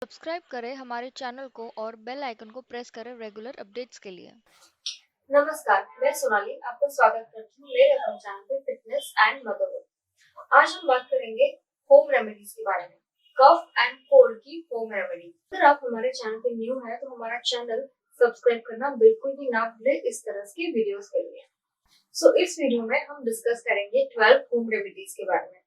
Subscribe करें हमारे channel को और बेल आइकन को प्रेस करें रेगुलर अपडेट्स के लिए। नमस्कार, मैं सोनाली आपका स्वागत करती हूँ मेरे अपने चैनल पे फिटनेस एंड मदरहुड। आज हम बात करेंगे होम रेमेडीज के बारे में, कफ एंड कोल्ड की होम रेमेडी। अगर आप हमारे चैनल पे न्यू है तो हमारा चैनल सब्सक्राइब करना बिल्कुल भी ना भूले इस तरह के वीडियोस के लिए। इस वीडियो में हम डिस्कस करेंगे 12 होम रेमेडीज के बारे में।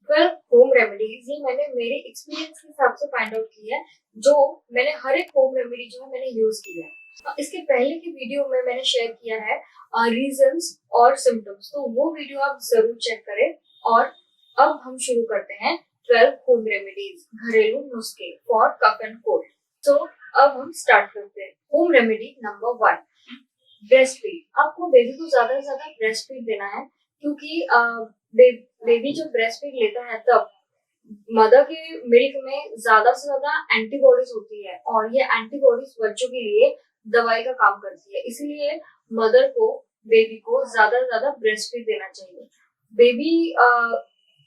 12 होम रेमेडीज ये मैंने मेरे एक्सपीरियंस के हिसाब से फाइंड आउट की है, जो मैंने हर एक होम रेमेडी जो है मैंने यूज की है। इसके पहले की वीडियो में मैंने शेयर किया है रीजंस और सिम्टम्स, तो वो वीडियो आप जरूर चेक करें। और अब हम शुरू करते हैं 12 होम रेमेडीज, घरेलू नुस्खे फॉर कफ एंड कोल्ड। तो अब हम स्टार्ट करते हैं। Home remedy number 1, breast feed. आपको बेबी को ज्यादा से ज्यादा ब्रेस्ट फीड देना है, क्योंकि बेबी जब ब्रेस्ट फीड लेता है तब मदर के मिल्क में ज्यादा से ज्यादा एंटीबॉडीज होती है, और ये एंटीबॉडीज बच्चों के लिए दवाई का काम करती है। इसीलिए मदर को बेबी को ज्यादा से ज्यादा ब्रेस्ट फीड देना चाहिए। Baby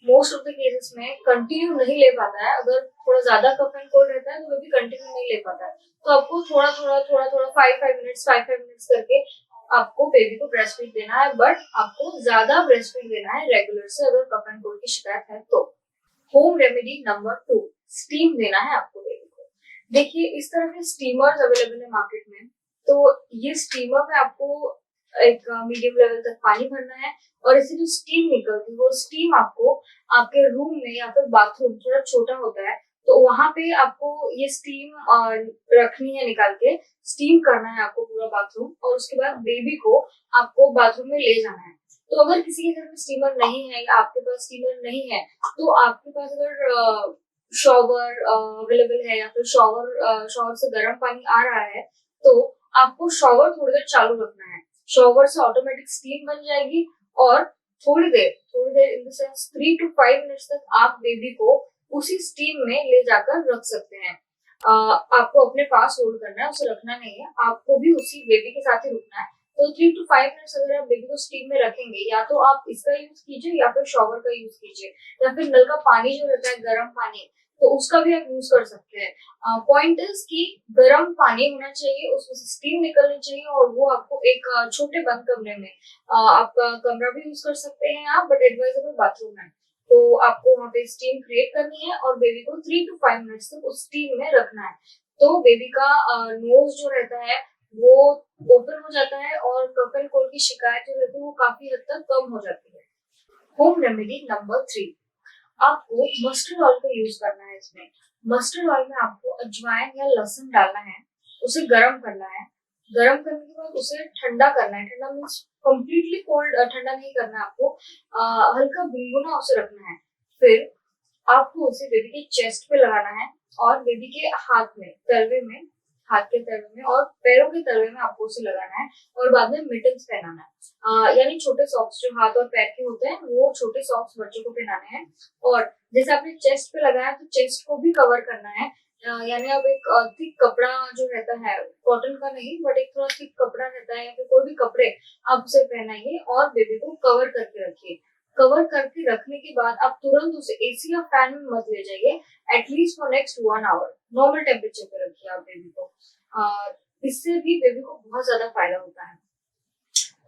most of the cases में कंटिन्यू नहीं ले पाता है। अगर थोड़ा ज्यादा कफ एंड कोल्ड रहता है तो बेबी कंटिन्यू नहीं ले पाता है, तो आपको थोड़ा थोड़ा 5 मिनट्स करके आपको बेबी को ब्रेस्ट फीड देना है। बट आपको ज्यादा ब्रेस्ट फीड देना है रेगुलर से, अगर कफ एंड कोल्ड की शिकायत है तो। होम रेमेडी नंबर 2, स्टीम देना है आपको बेबी को। देखिए, इस तरह के स्टीमर्स अवेलेबल है मार्केट में। तो ये स्टीमर में आपको एक मीडियम लेवल तक पानी भरना है, और इससे जो स्टीम निकलती है वो स्टीम आपको आपके रूम में या फिर बाथरूम थोड़ा छोटा होता है, तो वहां पे आपको ये स्टीम रखनी है, निकाल के स्टीम करना है आपको पूरा बाथरूम, और उसके बाद बेबी को आपको बाथरूम में ले जाना है। तो अगर किसी के घर में स्टीमर नहीं है या आपके पास स्टीमर नहीं है, तो आपके पास अगर शॉवर अवेलेबल है या फिर शॉवर से गर्म पानी आ रहा है, तो आपको शॉवर थोड़ी देर चालू रखना है। शॉवर से ऑटोमेटिक स्टीम बन जाएगी, और थोड़ी देर in the sense 3 to 5 minutes तक आप बेबी को उसी स्टीम में ले जाकर रख सकते हैं। आपको अपने पास होल्ड करना है, उसे रखना नहीं है, आपको भी उसी बेबी के साथ ही रुकना है। तो 3 to 5 मिनट्स अगर आप बेबी को स्टीम में रखेंगे, या तो आप इसका यूज कीजिए या फिर शॉवर का यूज कीजिए, या फिर नल का पानी जो रहता है गर्म पानी, तो उसका भी आप यूज कर सकते हैं। पॉइंट इज कि गर्म पानी होना चाहिए, उसमें से स्टीम निकलनी चाहिए, और वो आपको एक छोटे बंद कमरे में, आपका कमरा भी यूज कर सकते हैं आप, बट एडवाइजेबल बाथरूम है। तो आपको वहाँ पे स्टीम क्रिएट करनी है और बेबी को 3 to 5 मिनट्स तक उस स्टीम में रखना है। तो बेबी का नोज जो रहता है वो ओपन हो जाता है, और कफ एंड कोल्ड की शिकायत जो रहती है वो काफी हद तक कम हो जाती है। होम रेमेडी नंबर 3, आपको मस्टर्ड ऑयल का यूज करना है। इसमें मस्टर्ड ऑयल में आपको अजवाइन या लहसुन डालना है, उसे गर्म करना है। गर्म करने के बाद उसे ठंडा करना है। ठंडा मीन्स कम्प्लीटली कोल्ड ठंडा नहीं करना है आपको, हल्का गुनगुना उसे रखना है। फिर आपको उसे बेबी के चेस्ट पे लगाना है, और बेबी के हाथ के तलवे में और पैरों के तलवे में आपको उसे लगाना है, और बाद में मिटन्स पहनाना है। यानी छोटे सॉक्स जो हाथ और पैर के होते हैं, वो छोटे सॉक्स बच्चों को पहनाने हैं। और जैसे आपने चेस्ट पे लगाया तो चेस्ट को भी कवर करना है। यानी आप एक थिक कपड़ा जो रहता है, कॉटन का नहीं बट एक थोड़ा थिक कपड़ा रहता है, या फिर कोई भी कपड़े आप उसे पहनाइए और बेबी को कवर करके रखिए। कवर करके रखने के बाद आप तुरंत उसे एसी या फैन में मत ले जाइए। At least for next 1 hour normal temperature पे रखिए आप बेबी को। इससे भी बेबी को बहुत ज्यादा फायदा होता है।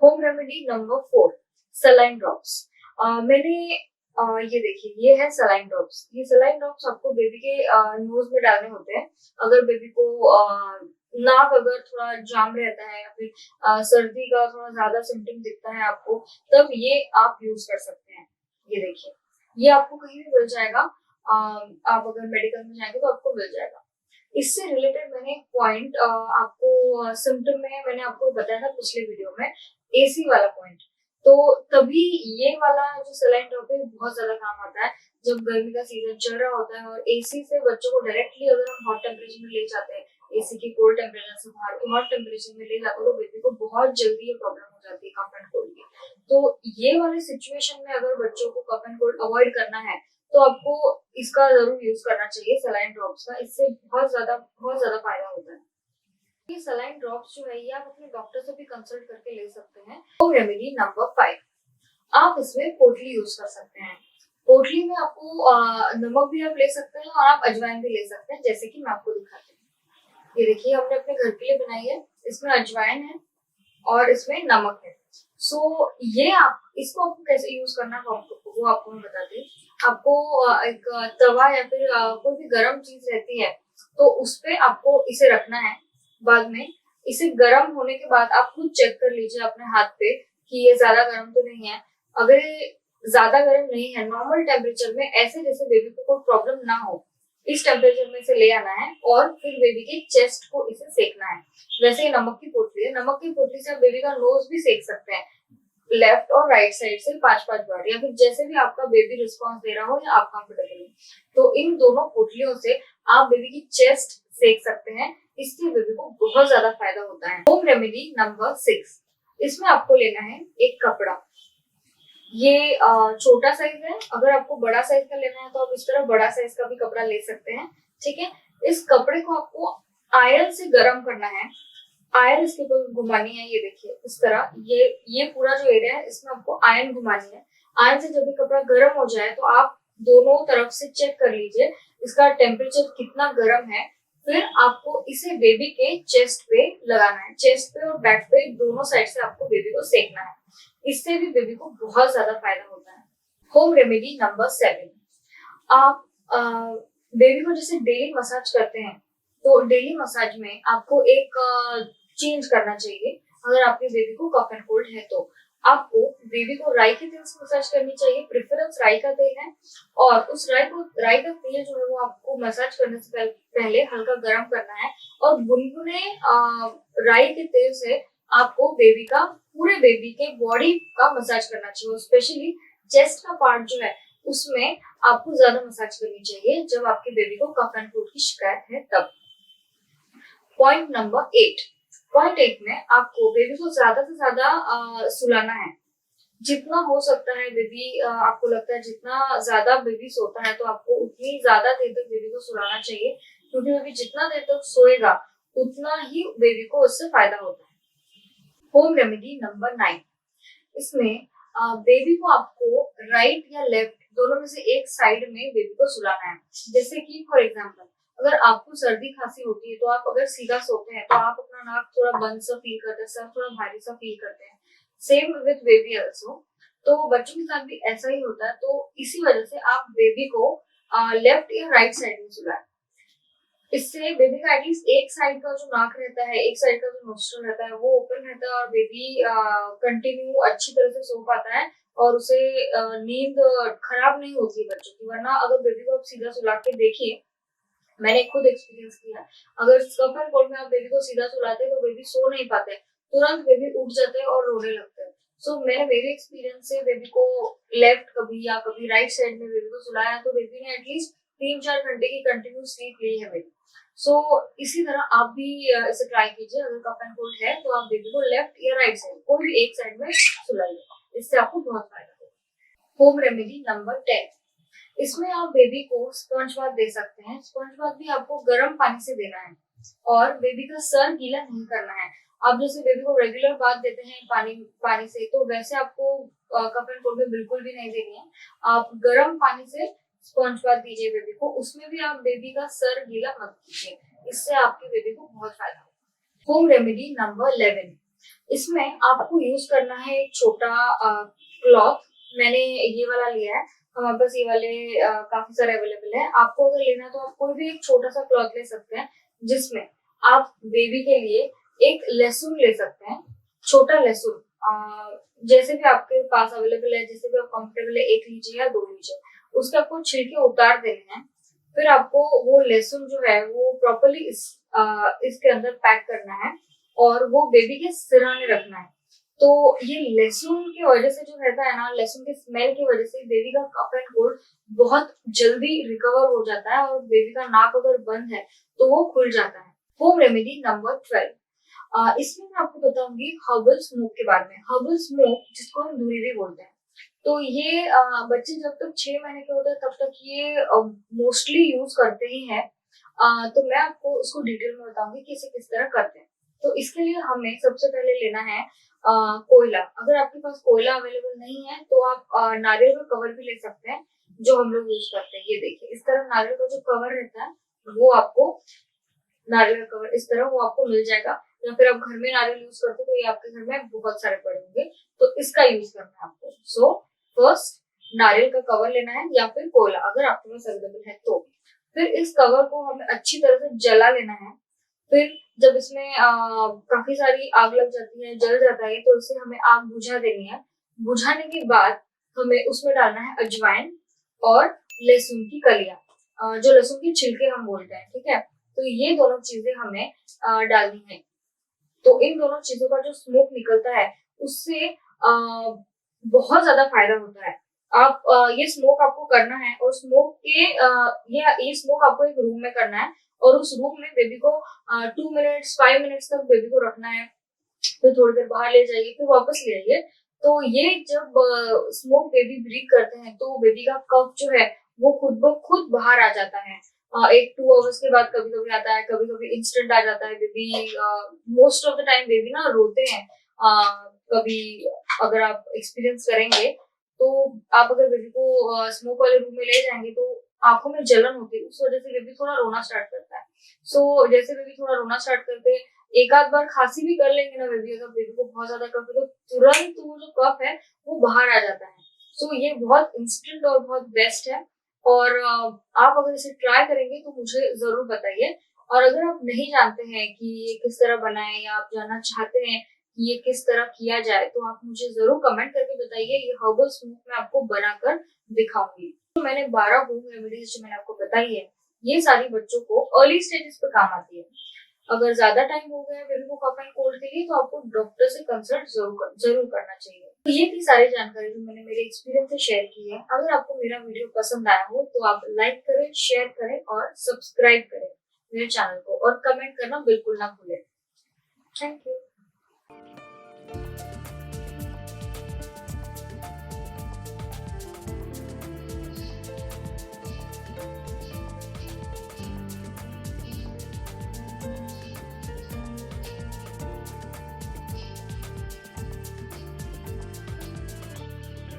Home remedy number 4, saline drops. मैंने ये देखिए, ये है सलाइन ड्रॉप्स। ये सलाइन ड्रॉप्स आपको बेबी के नोज में डालने होते हैं। अगर बेबी को नाक अगर थोड़ा जाम रहता है, या फिर सर्दी का थोड़ा ज्यादा सिम्टम दिखता है आपको, तब ये आप यूज कर सकते हैं। ये देखिए, ये आपको कहीं भी मिल जाएगा। आप अगर मेडिकल में जाएंगे तो आपको मिल जाएगा। इससे रिलेटेड मैंने एक पॉइंट आपको सिम्टम में मैंने आपको बताया था पिछले वीडियो में, एसी वाला पॉइंट। तो तभी ये वाला जो सलाइन ड्रॉप है बहुत ज्यादा काम आता है, जब गर्मी का सीजन चल रहा होता है और एसी से बच्चों को डायरेक्टली अगर हम हॉट टेम्परेचर में ले जाते हैं, एसी की कोल्ड टेम्परेचर से बाहर के हॉट टेम्परेचर में ले जाते हैं, तो बेबी को बहुत जल्दी ये प्रॉब्लम हो जाती है कफ एंड कोल्ड की। तो ये वाले सिचुएशन में अगर बच्चों को कफ एंड कोल्ड अवॉइड करना है, तो आपको इसका जरूर यूज करना चाहिए, सलाइन ड्रॉप्स का। इससे बहुत ज्यादा फायदा होता है। ये सलाइन ड्रॉप्स जो है ये आप अपने डॉक्टर से भी कंसल्ट करके ले सकते हैं। होम रेमेडी नंबर 5, आप इसमें पोटली यूज कर सकते हैं। पोटली में आपको नमक भी आप ले सकते हैं और आप अजवाइन भी ले सकते हैं, जैसे कि मैं आपको दिखाती हूँ। ये देखिए हमने अपने घर के लिए बनाई है, इसमें अजवाइन है और इसमें नमक है। सो ये आप इसको आपको कैसे यूज करना है वो आपको मैं बताती हूँ। आपको एक तवा या फिर कोई भी गर्म चीज रहती है तो उस पे आपको इसे रखना है। बाद में इसे गर्म होने के बाद आप खुद चेक कर लीजिए अपने हाथ पे कि ये ज्यादा गर्म तो नहीं है। अगर ये ज्यादा गर्म नहीं है, नॉर्मल टेम्परेचर में, ऐसे जैसे बेबी को कोई प्रॉब्लम ना हो, इस टेम्परेचर में इसे ले आना है और फिर बेबी के चेस्ट को इसे सेकना है। वैसे ये नमक की पोटली है, नमक की पोटली से आप बेबी का नोज भी सेक सकते हैं, लेफ्ट और राइट साइड से 5-5 बार, या फिर जैसे भी आपका बेबी रिस्पॉन्स दे रहा हो या आप कंफर्टेबल हो। तो इन दोनों पोटलियों से आप बेबी की चेस्ट सेक सकते हैं, इससे बेबी को बहुत ज्यादा फायदा होता है। होम रेमेडी नंबर 6, इसमें आपको लेना है एक कपड़ा। ये छोटा साइज है, अगर आपको बड़ा साइज का लेना है तो आप इस तरह बड़ा साइज का भी कपड़ा ले सकते हैं। ठीक है, इस कपड़े को आपको आयरन से गर्म करना है। आयरन इसके ऊपर घुमानी है, ये देखिए इस तरह, ये पूरा जो एरिया है इसमें आपको आयरन घुमानी है। आयरन से जब भी कपड़ा गर्म हो जाए तो आप दोनों तरफ से चेक कर लीजिए इसका टेम्परेचर कितना गर्म है। फिर आपको इसे बेबी के चेस्ट पे लगाना है, चेस्ट पे और बैक पे दोनों साइड से आपको बेबी को सेकना है। इससे भी बेबी को बहुत ज्यादा फायदा होता है। होम रेमेडी नंबर 7, आप बेबी को जैसे डेली मसाज करते हैं तो डेली मसाज में आपको एक चेंज करना चाहिए। अगर आपके बेबी को कफ एंड कोल्ड है तो आपको बेबी को राई के तेल से मसाज करनी चाहिए, प्रेफरेंस राई का तेल है। और उस राई का तेल जो है वो आपको मसाज करने से पहले हल्का गर्म करना है और गुनगुने राई के तेल से आपको पूरे बेबी के बॉडी का मसाज करना चाहिए। स्पेशली चेस्ट का पार्ट जो है उसमें आपको ज्यादा मसाज करनी चाहिए जब आपके बेबी को कफ एंड कोल्ड की शिकायत है तब। पॉइंट नंबर 8, पॉइंट 8 में आपको बेबी को ज्यादा से ज्यादा सुलाना है, जितना हो सकता है। बेबी आपको लगता है जितना ज्यादा बेबी सोता है तो आपको उतनी ज्यादा देर तक बेबी को सुलाना चाहिए, क्योंकि बेबी जितना देर तक सोएगा उतना ही बेबी को उससे फायदा होता है। होम रेमेडी नंबर 9, इसमें बेबी को आपको राइट या लेफ्ट दोनों में से एक साइड में बेबी को सुलाना है। जैसे कि फॉर एग्जांपल अगर आपको सर्दी खांसी होती है तो आप अगर सीधा सोते हैं तो आप अपना नाक थोड़ा बंद सा फील करते हैं, सर थोड़ा भारी सा फील करते हैं। Same with baby also. तो बच्चों के साथ भी ऐसा ही होता है। तो इसी वजह से आप बेबी को लेफ्ट या राइट साइड में सुलाएं। इससे बेबी का एटलीस्ट एक साइड का जो नाक रहता है, एक साइड का जो नोस्ट्रल रहता है वो ओपन रहता है और बेबी कंटिन्यू अच्छी तरह से सो पाता है और उसे नींद खराब नहीं होती है बच्चों की। वरना अगर बेबी को आप सीधा सुला के देखिए, मैंने खुद एक्सपीरियंस किया, अगर कफ एंड कोल्ड में आप बेबी को सीधा सुलाते हैं तो बेबी सो नहीं पाते, तुरंत बेबी उठ जाते हैं और रोने लगते हैं। सो मैंने मेरे एक्सपीरियंस से बेबी को लेफ्ट कभी या कभी राइट साइड में बेबी को सुलाया तो बेबी ने एटलीस्ट 3-4 घंटे की कंटिन्यू स्लीप ली है मेरी। सो इसी तरह आप भी इसे ट्राई कीजिए। अगर कफ एंड कोल्ड है तो आप बेबी को लेफ्ट या राइट साइड कोई भी एक साइड में सुलाइए, इससे आपको बहुत फायदा होगा। होम रेमेडी नंबर 10, इसमें आप बेबी को स्पंज बाथ दे सकते हैं। स्पंज बाथ भी आपको गर्म पानी से देना है और बेबी का सर गीला नहीं करना है। आप जैसे बेबी को रेगुलर बाथ देते हैं पानी पानी से, तो वैसे आपको कफ एंड कोल्ड में बिल्कुल भी नहीं देनी है। आप गर्म पानी से स्पंज बाथ दीजिए बेबी को, उसमें भी आप बेबी का सर गीला मत कीजिए, इससे आपके बेबी को बहुत फायदा होगा। होम रेमेडी नंबर 11, इसमें आपको यूज करना है एक छोटा क्लॉथ। मैंने ये वाला लिया है, हमारे पास ये वाले काफी सारे अवेलेबल है। आपको अगर लेना है तो आप कोई भी एक छोटा सा क्लॉथ ले सकते हैं, जिसमें आप बेबी के लिए एक लहसुन ले सकते हैं, छोटा लहसुन, जैसे भी आपके पास अवेलेबल है, जैसे भी आप कंफर्टेबल है, 1 लीजिए या 2 लीजिए। उसके आपको छिलके उतार देने हैं। फिर आपको वो लहसुन जो है वो प्रॉपरली इसके अंदर पैक करना है और वो बेबी के सिरहाने रखना है। तो ये लहसुन की वजह से जो रहता है ना, लहसुन के स्मेल की वजह से बेबी का कफ एंड कोल्ड बहुत जल्दी रिकवर हो जाता है और बेबी का नाक अगर बंद है तो वो खुल जाता है। होम रेमेडी नंबर 12, इसमें मैं आपको बताऊंगी हर्बल स्मोक के बारे में। हर्बल स्मोक जिसको हम धुरी भी बोलते हैं, तो ये बच्चे जब तक 6 महीने के होते हैं तब तक ये मोस्टली यूज करते ही हैं। तो मैं आपको उसको डिटेल में बताऊंगी कि इसे किस तरह करते हैं। तो इसके लिए हमें सबसे पहले लेना है कोयला। अगर आपके पास कोयला अवेलेबल नहीं है तो आप नारियल का कवर भी ले सकते हैं। जो हम लोग यूज करते हैं। ये देखिए, इस तरह नारियल का जो कवर रहता है वो आपको, नारियल का कवर इस तरह वो आपको मिल जाएगा। या फिर आप घर में नारियल यूज करते हो तो ये आपके घर में बहुत सारे पड़े होंगे, तो इसका यूज करना है आपको। सो फर्स्ट नारियल का कवर लेना है या फिर कोयला, अगर आपके पास अवेलेबल है तो। फिर इस कवर को हमें अच्छी तरह से जला लेना है। फिर जब इसमें काफी सारी आग लग जाती है, जल जाता है, तो इसे हमें आग बुझा देनी है। बुझाने के बाद हमें उसमें डालना है अजवाइन और लहसुन की कलियां, जो लहसुन की छिलके हम बोलते हैं, ठीक है। तो ये दोनों चीजें हमें डालनी है। तो इन दोनों चीजों का जो स्मोक निकलता है उससे बहुत ज्यादा फायदा होता है। आप ये स्मोक आपको करना है, और स्मोक के ये स्मोक आपको एक रूम में करना है, और उस रूम में बेबी को 2 मिनट्स 5 मिनट्स तक बेबी को रखना है। फिर थोड़ी देर बाहर ले जाइए, फिर वापस ले आइए। तो ये जब स्मोक बेबी ब्रीथ करते हैं तो बेबी का कफ जो है वो खुद ब खुद बाहर आ जाता है। 1-2 आवर्स के बाद कभी कभी आता है, कभी कभी इंस्टेंट आ जाता है। Baby most of the time baby ना रोते हैं। कभी अगर आप एक्सपीरियंस करेंगे तो, आप अगर बेबी को स्मोक वाले रूम में ले जाएंगे तो आंखों में जलन होती है, उस वजह से बेबी थोड़ा रोना स्टार्ट करता है। सो जैसे बेबी थोड़ा रोना स्टार्ट करते हैं, एक आध बार खांसी भी कर लेंगे ना बेबी, अगर बेबी को बहुत ज्यादा कफ है तो तुरंत वो जो कफ है वो बाहर आ जाता है। सो ये बहुत इंस्टेंट और बहुत बेस्ट है। और आप अगर इसे ट्राई करेंगे तो मुझे जरूर बताइए। और अगर आप नहीं जानते हैं कि ये किस तरह बनाए, या आप जानना चाहते हैं कि ये किस तरह किया जाए, तो आप मुझे जरूर कमेंट करके बताइए। ये हर्बल स्मूथ मैं आपको बनाकर दिखाऊंगी। तो मैंने 12 होम रेमेडीज जो मैंने आपको बताई है, ये सारी बच्चों को अर्ली स्टेजेस पे काम आती है। अगर ज्यादा टाइम हो गया बेबी को कफ एंड कोल्ड के लिए, तो आपको डॉक्टर से कंसल्ट जरूर करना चाहिए। तो ये थी सारी जानकारी जो मैंने मेरे एक्सपीरियंस से शेयर की है। अगर आपको मेरा वीडियो पसंद आया हो तो आप लाइक करें, शेयर करें और सब्सक्राइब करें मेरे चैनल को, और कमेंट करना बिल्कुल ना भूलें। Thank you.